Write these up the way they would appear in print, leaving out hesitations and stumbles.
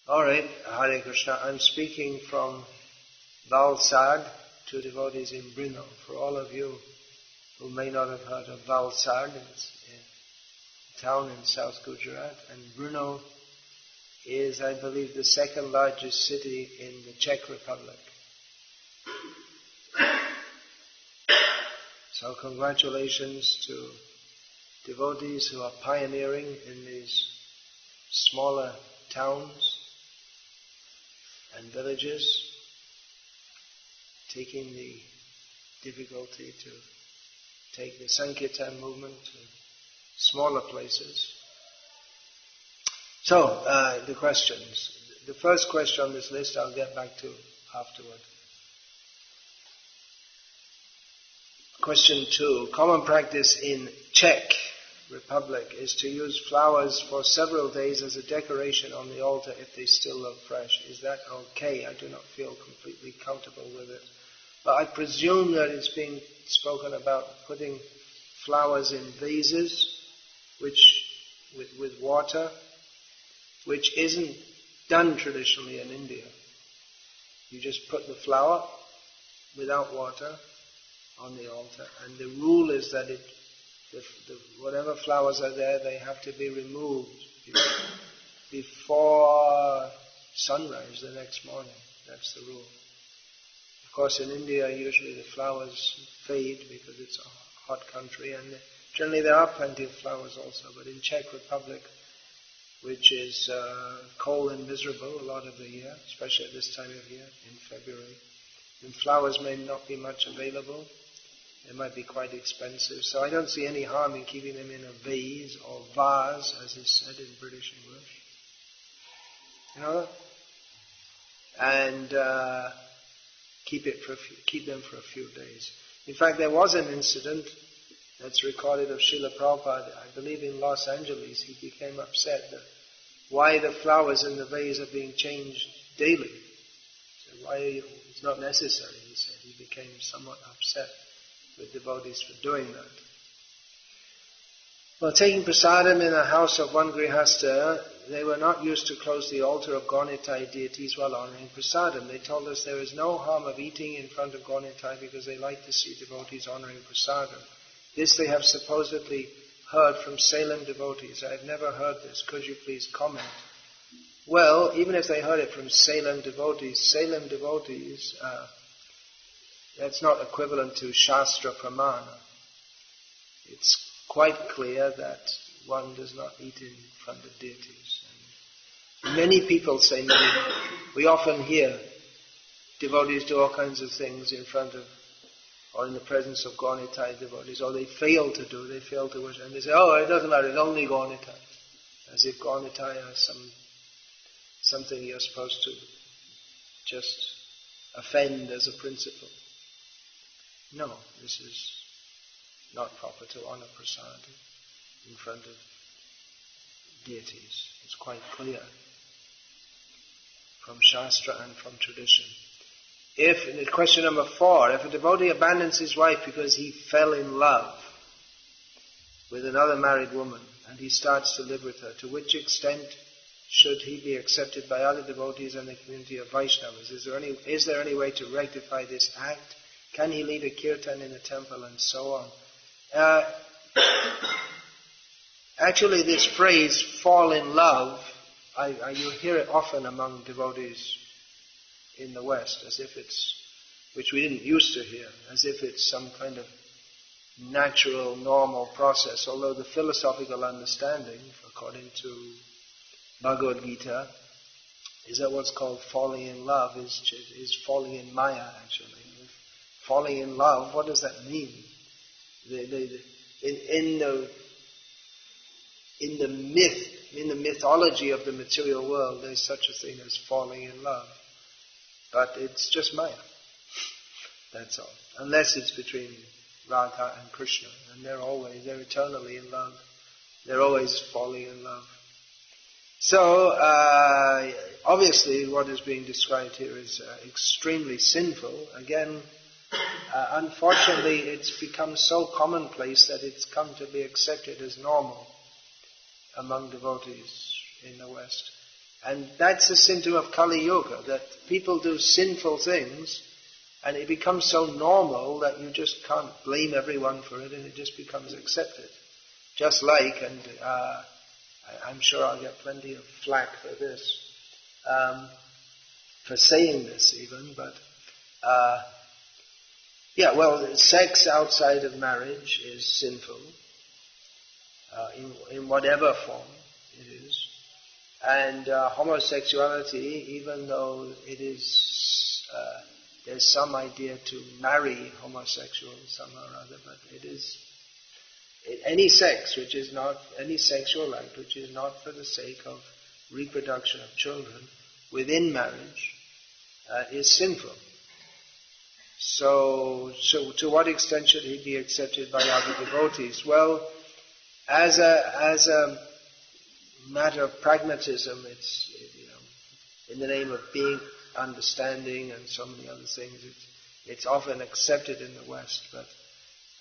Alright, Hare Krishna. I'm speaking from Valsad to devotees in Bruno. For all of you who may not have heard of Valsad, it's a town in South Gujarat, and Bruno is, I believe, the second largest city in the Czech Republic. So congratulations to devotees who are pioneering in these smaller towns and villages, taking the difficulty to take the Sankirtana movement to smaller places. So, the questions. The first question on this list I'll get back to afterward. Question 2. Common practice in Czech Republic is to use flowers for several days as a decoration on the altar if they still look fresh. Is that okay? I do not feel completely comfortable with it. But I presume that it's being spoken about putting flowers in vases with water, which isn't done traditionally in India. You just put the flower without water on the altar, and the rule is that whatever flowers are there, they have to be removed before sunrise the next morning. That's the rule. Of course, in India, usually the flowers fade because it's a hot country, and generally there are plenty of flowers also. But in Czech Republic, which is cold and miserable a lot of the year, especially at this time of year, in February, and flowers may not be much available. They might be quite expensive, so I don't see any harm in keeping them in a vase or vase, as is said in British English. You know that? And keep them for a few days. In fact, there was an incident that's recorded of Srila Prabhupada, I believe in Los Angeles. He became upset that why the flowers in the vase are being changed daily. So it's not necessary, he said. He became somewhat upset with devotees for doing that. Well, taking prasadam in a house of one grihastha, they were not used to close the altar of Gaunitai deities while honoring prasadam. They told us there is no harm of eating in front of Gaunitai because they like to see devotees honoring prasadam. This they have supposedly heard from Salem devotees. I have never heard this. Could you please comment? Well, even if they heard it from Salem devotees, that's not equivalent to Shastra Pramana. It's quite clear that one does not eat in front of deities. And many people say, we often hear devotees do all kinds of things in front of, or in the presence of Gaunitai devotees, or they fail to worship, and they say, oh, it doesn't matter, it's only Gaunitai. As if Gaunitai are something you're supposed to just offend as a principle. No, this is not proper to honor prasadam in front of deities. It's quite clear from Shastra and from tradition. In question number 4, if a devotee abandons his wife because he fell in love with another married woman and he starts to live with her, to which extent should he be accepted by other devotees and the community of Vaishnavas? Is there any way to rectify this act? Can he lead a kirtan in a temple and so on? Actually, this phrase, fall in love, you hear it often among devotees in the West, as if it's, which we didn't used to hear, as if it's some kind of natural, normal process, although the philosophical understanding, according to Bhagavad Gita, is that what's called falling in love is falling in Maya, actually. Falling in love, what does that mean? In the mythology of the material world, there's such a thing as falling in love. But it's just Maya. That's all. Unless it's between Radha and Krishna. And they're eternally in love. They're always falling in love. So, obviously what is being described here is extremely sinful. Again, unfortunately it's become so commonplace that it's come to be accepted as normal among devotees in the West. And that's a symptom of Kali Yuga, that people do sinful things and it becomes so normal that you just can't blame everyone for it, and it just becomes accepted. Just like, and I'm sure I'll get plenty of flack for this, for saying this even, but sex outside of marriage is sinful, in whatever form it is. And homosexuality, even though it is, there's some idea to marry homosexuals somehow or other, but it is any sex which is not, any sexual act which is not for the sake of reproduction of children within marriage is sinful. So to what extent should he be accepted by other devotees? Well, as a matter of pragmatism, it's in the name of being understanding and so many other things, it's often accepted in the West, but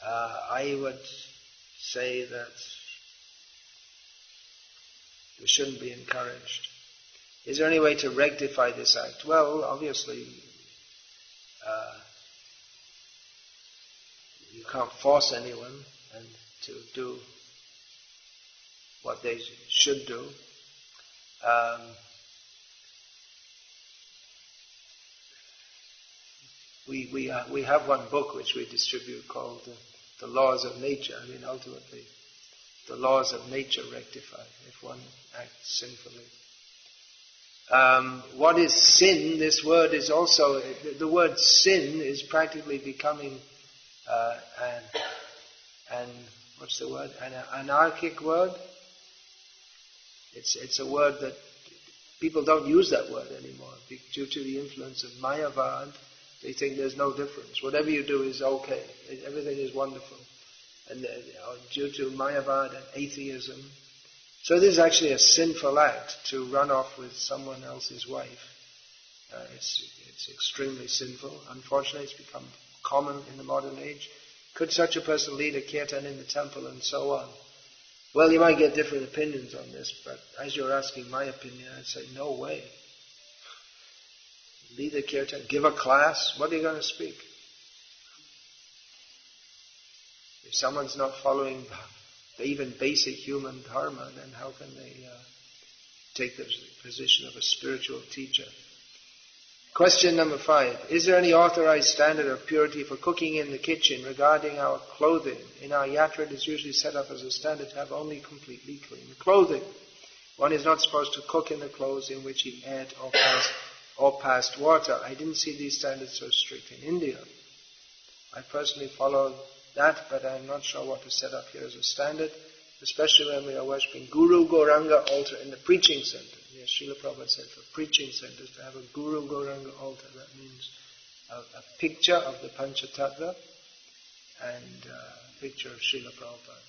I would say that it shouldn't be encouraged. Is there any way to rectify this act? Well, obviously, you can't force anyone and to do what they should do. We have one book which we distribute called The Laws of Nature. I mean, ultimately, the laws of nature rectify if one acts sinfully. What is sin? This word is also, the word sin is practically becoming an what's the word? An anarchic word. It's a word that people don't use that word anymore due to the influence of Mayavad. They think there's no difference. Whatever you do is okay. Everything is wonderful. And due to Mayavad and atheism. So this is actually a sinful act to run off with someone else's wife. It's extremely sinful. Unfortunately, it's become common in the modern age. Could such a person lead a kirtan in the temple and so on? Well, you might get different opinions on this, but as you're asking my opinion, I'd say no way. Lead a kirtan, give a class, what are you going to speak? If someone's not following the even basic human dharma, then how can they take the position of a spiritual teacher? Question number 5. Is there any authorized standard of purity for cooking in the kitchen regarding our clothing? In our yatra, it is usually set up as a standard to have only completely clean clothing. One is not supposed to cook in the clothes in which he ate or passed water. I didn't see these standards so strict in India. I personally follow that, but I'm not sure what to set up here as a standard, especially when we are worshipping Guru Gauranga altar in the preaching center. Yes, Srila Prabhupada said for preaching centers to have a Guru Gauranga altar. That means a picture of the Panchatattva and a picture of Srila Prabhupada.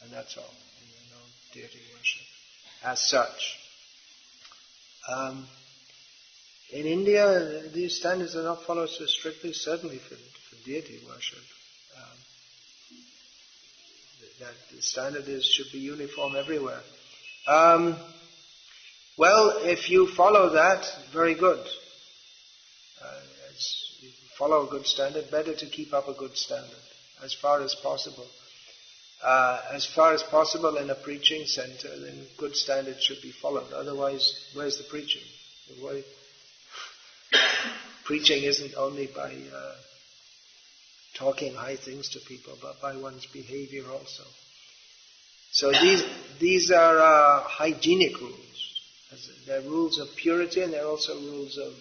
And that's all. No deity worship as such. In India, these standards are not followed so strictly, certainly for deity worship. That the standard should be uniform everywhere. Well, if you follow that, very good. If you follow a good standard, better to keep up a good standard as far as possible. As far as possible in a preaching center, then good standards should be followed. Otherwise, where's the preaching? Preaching isn't only by talking high things to people, but by one's behavior also. So these are hygienic rules. They're rules of purity and they're also rules of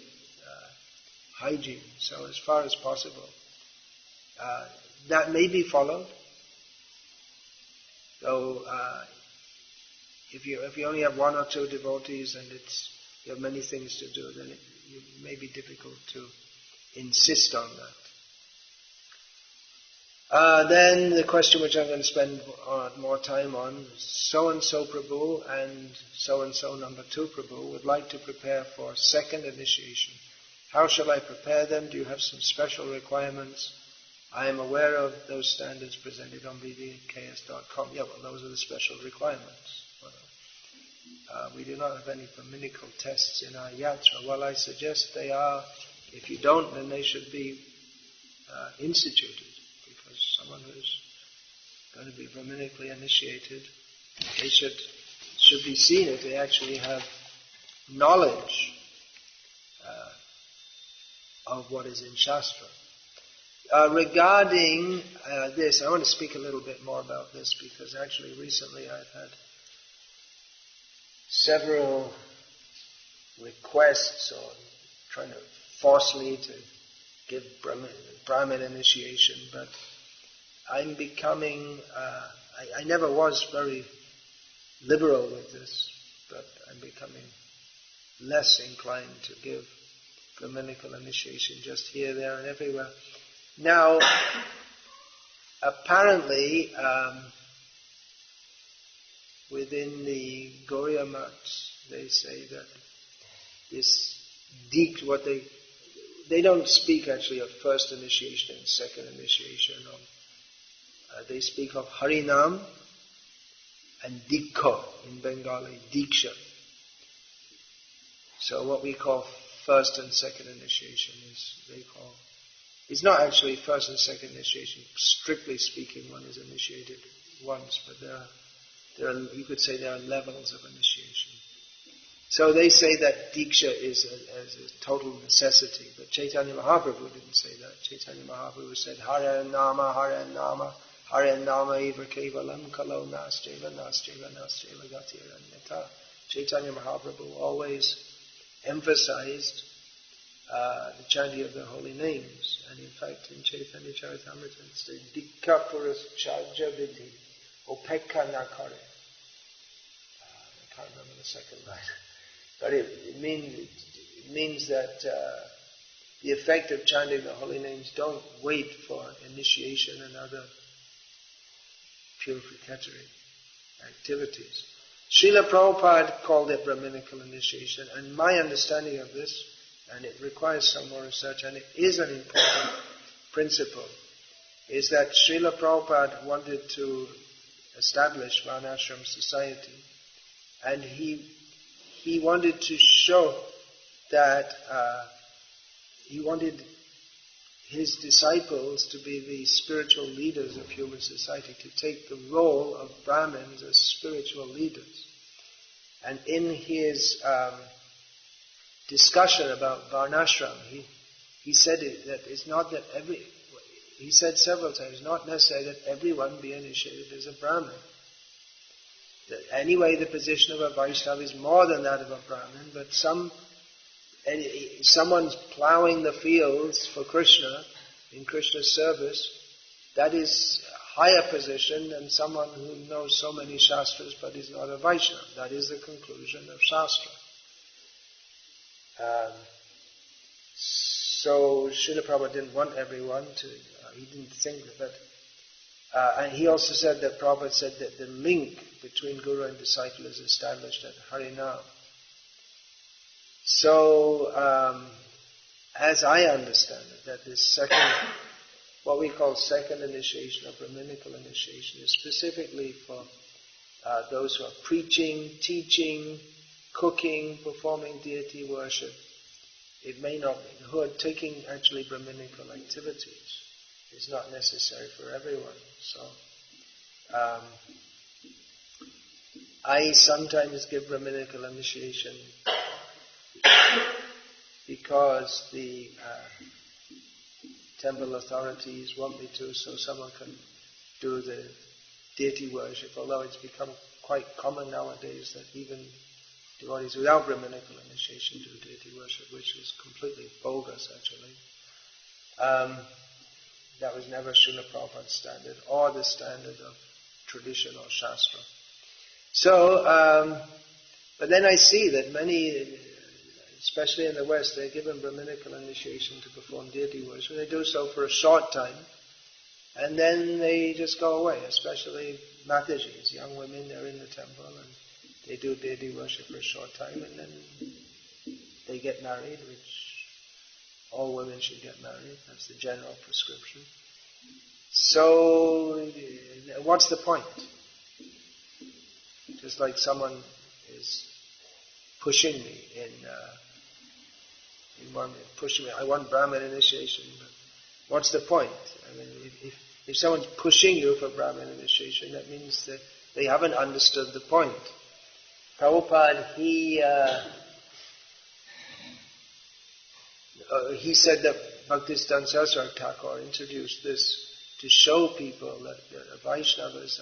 hygiene. So as far as possible, that may be followed. Though if you only have one or two devotees and you have many things to do, then it may be difficult to insist on that. Then the question which I'm going to spend more time on, so-and-so Prabhu and so-and-so number 2 Prabhu would like to prepare for second initiation. How shall I prepare them? Do you have some special requirements? I am aware of those standards presented on bbks.com. Yeah, well, those are the special requirements. We do not have any Brahminical tests in our yatra. Well, I suggest they are. If you don't, then they should be instituted, because someone who's going to be Brahminically initiated, they should be seen if they actually have knowledge of what is in Shastra. Regarding this, I want to speak a little bit more about this, because actually recently I've had several requests or trying to force me to give Brahmin initiation, but I'm becoming, I never was very liberal with this, but I'm becoming less inclined to give Brahminical initiation just here, there and everywhere. Now, apparently, within the Gauriya Maths, they say that this what they don't speak actually of first initiation and second initiation. They speak of Harinam and Dikha in Bengali, Diksha. So what we call first and second initiation it's not actually first and second initiation. Strictly speaking, one is initiated once, but there are, you could say there are levels of initiation. So they say that Diksha is a total necessity, but Chaitanya Mahaprabhu didn't say that. Chaitanya Mahaprabhu said, Hare Nama, Hare Nama, Hare Nama eva kevalam kalo nascheva gatiranyata. Chaitanya Mahaprabhu always emphasized the chanting of the holy names. And in fact, in Chaitanya Charitamrita, it says, Dikha Puras Chaja Vidhi, Opekka Nakare. I can't remember the second line. But it means that the effect of chanting the holy names, don't wait for initiation and other purificatory activities. Srila Prabhupada called it Brahminical initiation, and my understanding of this, and it requires some more research, and it is an important principle, is that Srila Prabhupada wanted to establish Varnashram society, and he wanted to show that he wanted his disciples to be the spiritual leaders of human society, to take the role of Brahmins as spiritual leaders. And in his discussion about Varnashram, he said that it's not that he said several times, not necessary that everyone be initiated as a Brahmin. That anyway, the position of a Vaishnava is more than that of a Brahmin, but someone's plowing the fields for Krishna, in Krishna's service, that is a higher position than someone who knows so many Shastras but is not a Vaishnava. That is the conclusion of Shastra. So Srila Prabhupada didn't want everyone to, he didn't think that, and he also said that Prabhupada said that the link between Guru and disciple is established at Harinam. So, as I understand it, that this second, what we call second initiation or Brahminical initiation, is specifically for those who are preaching, teaching, cooking, performing deity worship. It may not be, who are taking actually Brahminical activities. It's not necessary for everyone. So, I sometimes give Brahminical initiation because the temple authorities want me to, so someone can do the deity worship, although it's become quite common nowadays that even devotees without Brahminical initiation do deity worship, which is completely bogus actually. That was never Srila Prabhupada's standard, or the standard of tradition or Shastra. So, but then I see that many, especially in the West, they're given Brahminical initiation to perform deity worship. They do so for a short time, and then they just go away, especially Matajis, young women, they're in the temple, and they do deity worship for a short time, and then they get married, which all women should get married. That's the general prescription. So, what's the point? Just like someone is pushing me pushing me. I want Brahmin initiation, but what's the point? I mean, if someone's pushing you for Brahmin initiation, that means that they haven't understood the point. Prabhupada, he said that Bhaktisiddhanta Saraswati Thakur introduced this to show people that Vaishnavas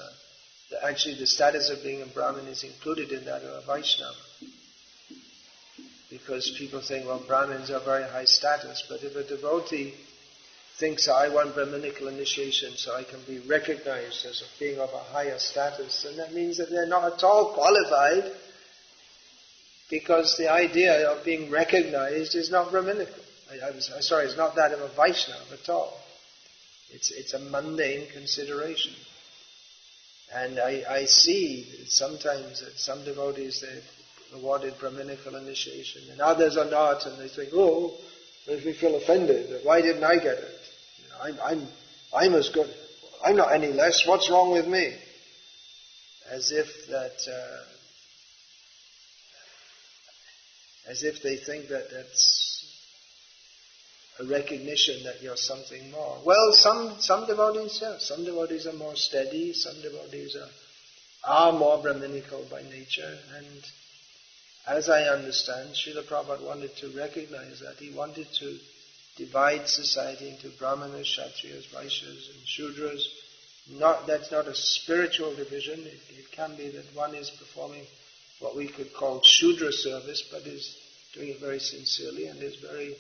that actually the status of being a Brahmin is included in that of a Vaishnava. Because people think, well, Brahmins are very high status, but if a devotee thinks, I want Brahminical initiation so I can be recognized as a being of a higher status, then that means that they're not at all qualified, because the idea of being recognized is not Brahminical. It's not that of a Vaishnava at all. It's a mundane consideration. And I see sometimes that some devotees, they've awarded Brahminical initiation, and others are not, and they think, oh, makes me feel offended. Why didn't I get it? You know, I'm as good. I'm not any less. What's wrong with me? As if they think that that's a recognition that you're something more. Well, some devotees, yes. Some devotees are more steady. Some devotees are more Brahminical by nature. And as I understand, Srila Prabhupada wanted to recognize that. He wanted to divide society into Brahmanas, Kshatriyas, Vaishyas, and Shudras. That's not a spiritual division. It can be that one is performing what we could call Shudra service, but is doing it very sincerely and is very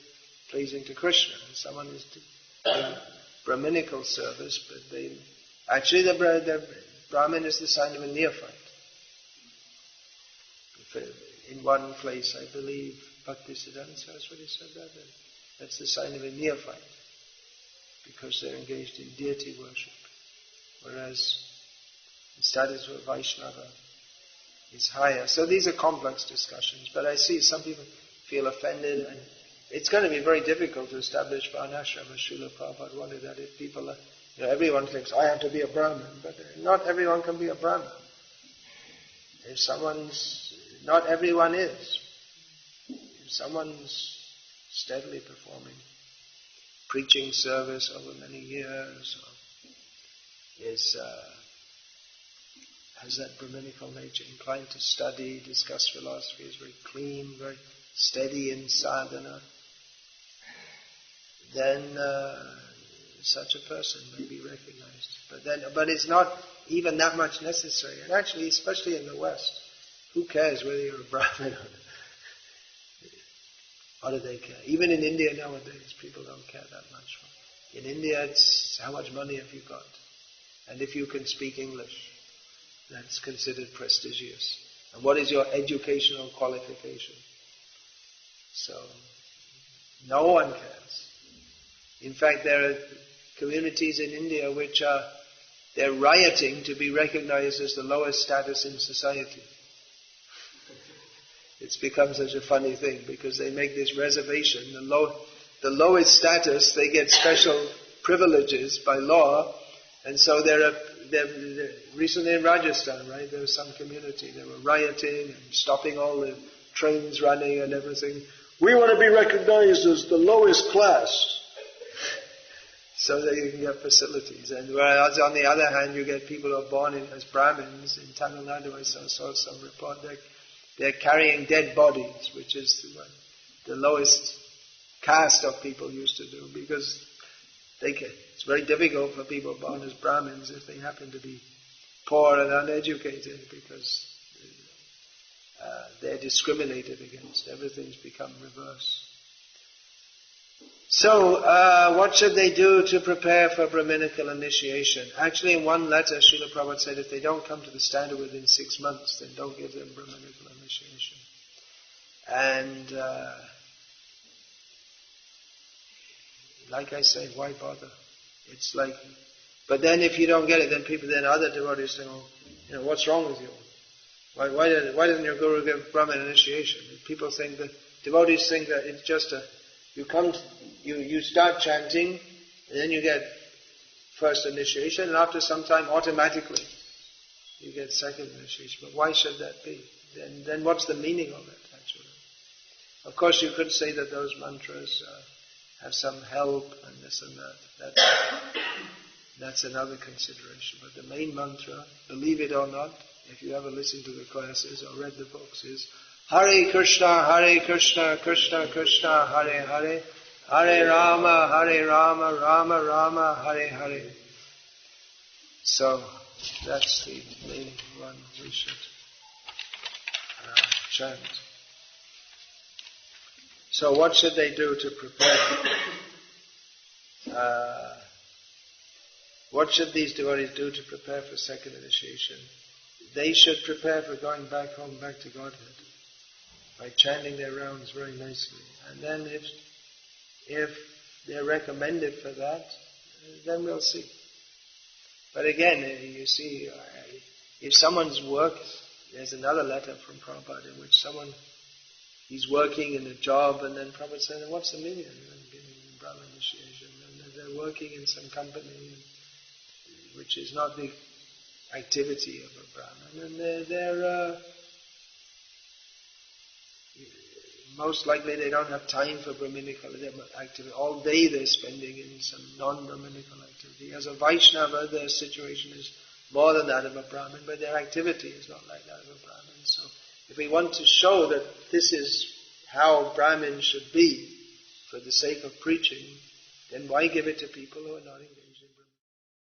pleasing to Krishna. And someone is doing Brahminical service, but the Brahmin is the sign of a neophyte. In one place, I believe, Bhaktisiddhanta Saraswati said that's the sign of a neophyte, because they're engaged in deity worship. Whereas the status of a Vaishnava is higher. So these are complex discussions, but I see some people feel offended, and it's going to be very difficult to establish Varnashrama. Srila Prabhupada wanted that. If people are, everyone thinks, I have to be a Brahmin, but not everyone can be a Brahmin. Not everyone is. If someone's steadily performing preaching service over many years, or has that Brahminical nature, inclined to study, discuss philosophy, is very clean, very steady in sadhana, then such a person may be recognized. But it's not even that much necessary. And actually, especially in the West, who cares whether you're a Brahmin or not? What do they care? Even in India nowadays, people don't care that much. In India, it's how much money have you got? And if you can speak English, that's considered prestigious. And what is your educational qualification? So, no one cares. In fact, there are communities in India which they're rioting to be recognized as the lowest status in society. It's become such a funny thing because they make this reservation. The lowest status, they get special privileges by law, and so they're recently in Rajasthan, right? There was some community, they were rioting and stopping all the trains running and everything. We want to be recognized as the lowest class, so that you can get facilities. And whereas on the other hand, you get people who are born as Brahmins. In Tamil Nadu, I saw some report, they're carrying dead bodies, which is the lowest caste of people used to do, because it's very difficult for people born as Brahmins if they happen to be poor and uneducated, because they're discriminated against. Everything's become reverse. So, what should they do to prepare for Brahminical initiation? Actually, in one letter, Srila Prabhupada said if they don't come to the standard within 6 months, then don't give them Brahminical initiation. And, like I say, why bother? It's like, but then if you don't get it, then other devotees say, oh, what's wrong with you? Why doesn't your guru give Brahmin initiation? People think that, devotees think that it's just you start chanting, and then you get first initiation, and after some time, automatically, you get second initiation. But why should that be? Then what's the meaning of it, actually? Of course, you could say that those mantras have some help and this and that. That's another consideration. But the main mantra, believe it or not, if you ever listened to the classes or read the books, is Hare Krishna, Krishna Krishna, Hare Hare, Hare Rama, Rama Rama, Hare Hare. So, that's the main one we should chant. So what should they do to prepare? What should these devotees do to prepare for second initiation? They should prepare for going back home, back to Godhead, by chanting their rounds very nicely. And then if they're recommended for that, then we'll see. But again, you see, if someone's work, there's another letter from Prabhupada in which he's working in a job, and then Prabhupada said, what's the meaning of getting Brahma initiation? And they're working in some company which is not the activity of a Brahmin, and they're most likely they don't have time for Brahminical activity. All day they're spending in some non-Brahminical activity. As a Vaishnava, their situation is more than that of a Brahmin, but their activity is not like that of a Brahmin. So if we want to show that this is how Brahmins should be for the sake of preaching, then why give it to people who are not engaged?